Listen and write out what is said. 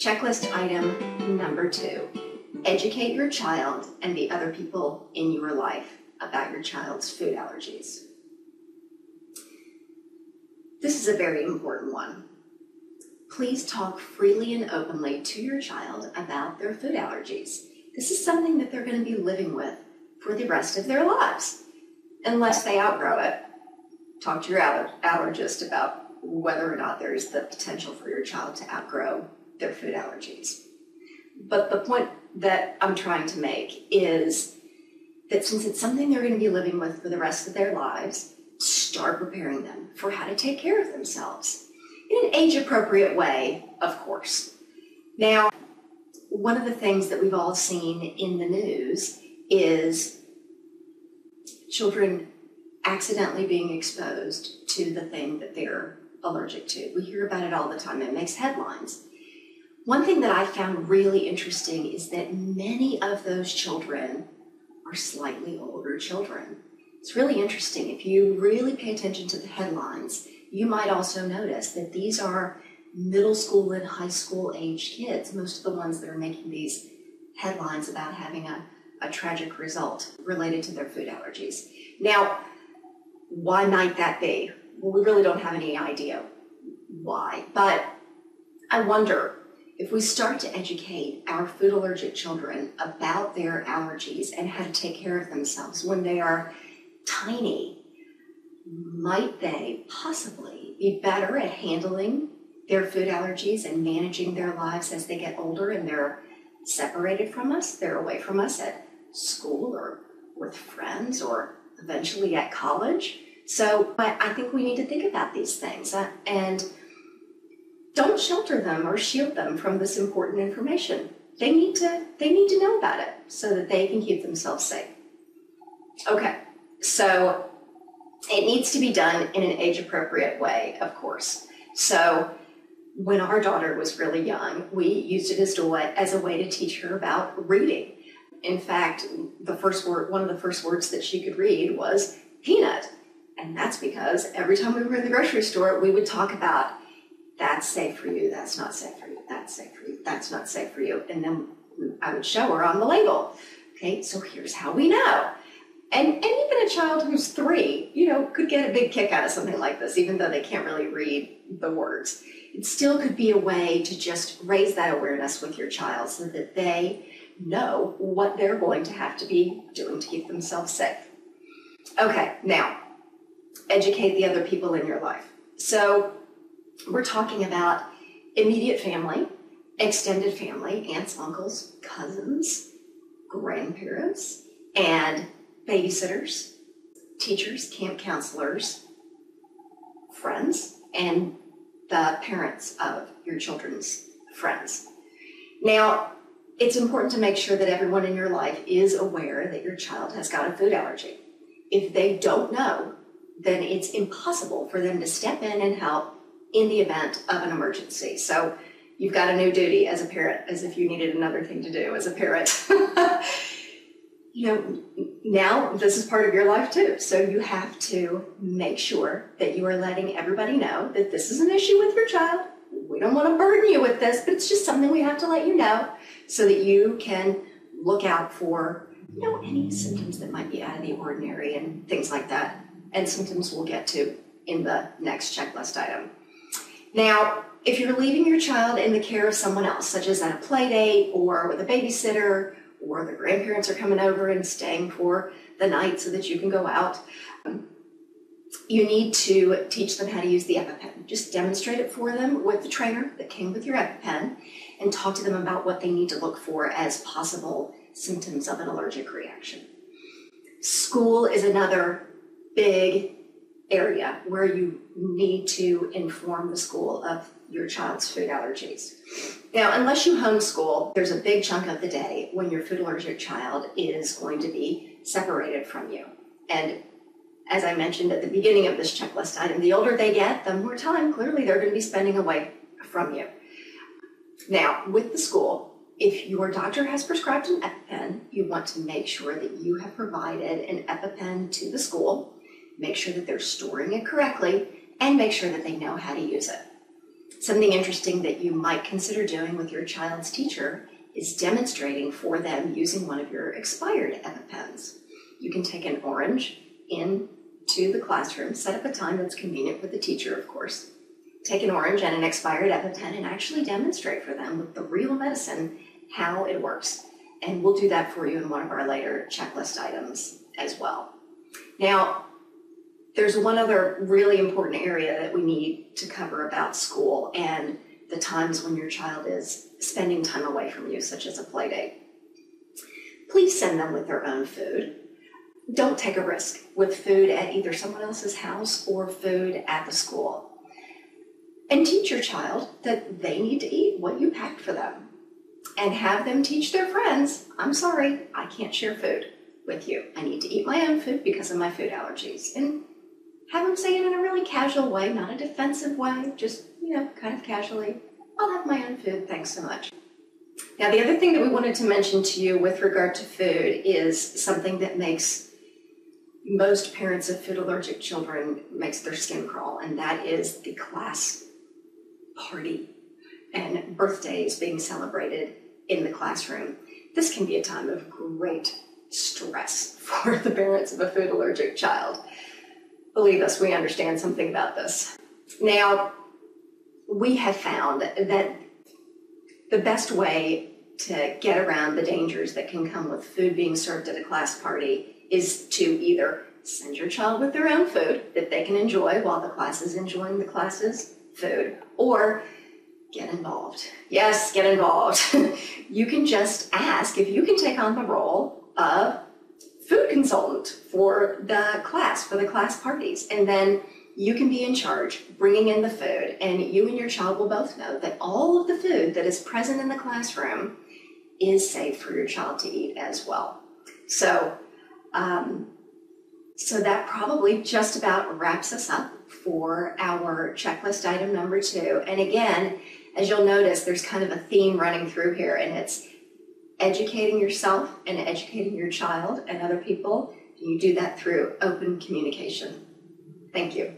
Checklist item number 2. Educate your child and the other people in your life about your child's food allergies. This is a very important one. Please talk freely and openly to your child about their food allergies. This is something that they're going to be living with for the rest of their lives, unless they outgrow it. Talk to your allergist about whether or not there's the potential for your child to outgrow their food allergies. But the point that I'm trying to make is that since it's something they're going to be living with for the rest of their lives, start preparing them for how to take care of themselves in an age-appropriate way, of course. Now, one of the things that we've all seen in the news is children accidentally being exposed to the thing that they're allergic to. We hear about it all the time. It makes headlines. One thing that I found really interesting is that many of those children are slightly older children. It's really interesting. If you really pay attention to the headlines, you might also notice that these are middle school and high school age kids, most of the ones that are making these headlines about having a tragic result related to their food allergies. Now, why might that be? Well, we really don't have any idea why, but I wonder if we start to educate our food allergic children about their allergies and how to take care of themselves when they are tiny, might they possibly be better at handling their food allergies and managing their lives as they get older and they're separated from us, they're away from us at school or with friends or eventually at college? So I think we need to think about these things and don't shelter them or shield them from this important information. They need to know about it so that they can keep themselves safe. Okay, so it needs to be done in an age-appropriate way, of course. So when our daughter was really young, we used it as a way to teach her about reading. In fact, one of the first words that she could read was peanut. And that's because every time we were in the grocery store, we would talk about, that's safe for you, that's not safe for you, that's safe for you, that's not safe for you. And then I would show her on the label. Okay, so here's how we know. And even a child who's 3, could get a big kick out of something like this, even though they can't really read the words. It still could be a way to just raise that awareness with your child so that they know what they're going to have to be doing to keep themselves safe. Okay, now, educate the other people in your life. So we're talking about immediate family, extended family, aunts, uncles, cousins, grandparents, and babysitters, teachers, camp counselors, friends, and the parents of your children's friends. Now, it's important to make sure that everyone in your life is aware that your child has got a food allergy. If they don't know, then it's impossible for them to step in and help in the event of an emergency. So you've got a new duty as a parent, as if you needed another thing to do as a parent. Now this is part of your life too. So you have to make sure that you are letting everybody know that this is an issue with your child. We don't want to burden you with this, but it's just something we have to let you know so that you can look out for, any symptoms that might be out of the ordinary and things like that. And symptoms we'll get to in the next checklist item. Now, if you're leaving your child in the care of someone else, such as at a play date or with a babysitter, or the grandparents are coming over and staying for the night so that you can go out, you need to teach them how to use the EpiPen. Just demonstrate it for them with the trainer that came with your EpiPen and talk to them about what they need to look for as possible symptoms of an allergic reaction. School is another big area where you need to inform the school of your child's food allergies. Now, unless you homeschool, there's a big chunk of the day when your food allergic child is going to be separated from you. And as I mentioned at the beginning of this checklist item, the older they get, the more time clearly they're going to be spending away from you. Now, with the school, if your doctor has prescribed an EpiPen, you want to make sure that you have provided an EpiPen to the school, make sure that they're storing it correctly, and make sure that they know how to use it. Something interesting that you might consider doing with your child's teacher is demonstrating for them using one of your expired EpiPens. You can take an orange into the classroom, set up a time that's convenient for the teacher, of course. Take an orange and an expired EpiPen and actually demonstrate for them with the real medicine how it works. And we'll do that for you in one of our later checklist items as well. Now, there's one other really important area that we need to cover about school and the times when your child is spending time away from you, such as a play date. Please send them with their own food. Don't take a risk with food at either someone else's house or food at the school. And teach your child that they need to eat what you packed for them. And have them teach their friends, I'm sorry, I can't share food with you. I need to eat my own food because of my food allergies. And have them say it in a really casual way, not a defensive way, just, kind of casually, I'll have my own food, thanks so much. Now, the other thing that we wanted to mention to you with regard to food is something that makes most parents of food allergic children makes their skin crawl, and that is the class party and birthdays being celebrated in the classroom. This can be a time of great stress for the parents of a food allergic child. Believe us, we understand something about this. Now, we have found that the best way to get around the dangers that can come with food being served at a class party is to either send your child with their own food that they can enjoy while the class is enjoying the class's food, or get involved. Yes, get involved. You can just ask if you can take on the role of food consultant for the class parties, and then you can be in charge bringing in the food, and you and your child will both know that all of the food that is present in the classroom is safe for your child to eat as well. So that probably just about wraps us up for our checklist item number 2. And again, as you'll notice, there's kind of a theme running through here, and it's educating yourself and educating your child and other people. You do that through open communication. Thank you.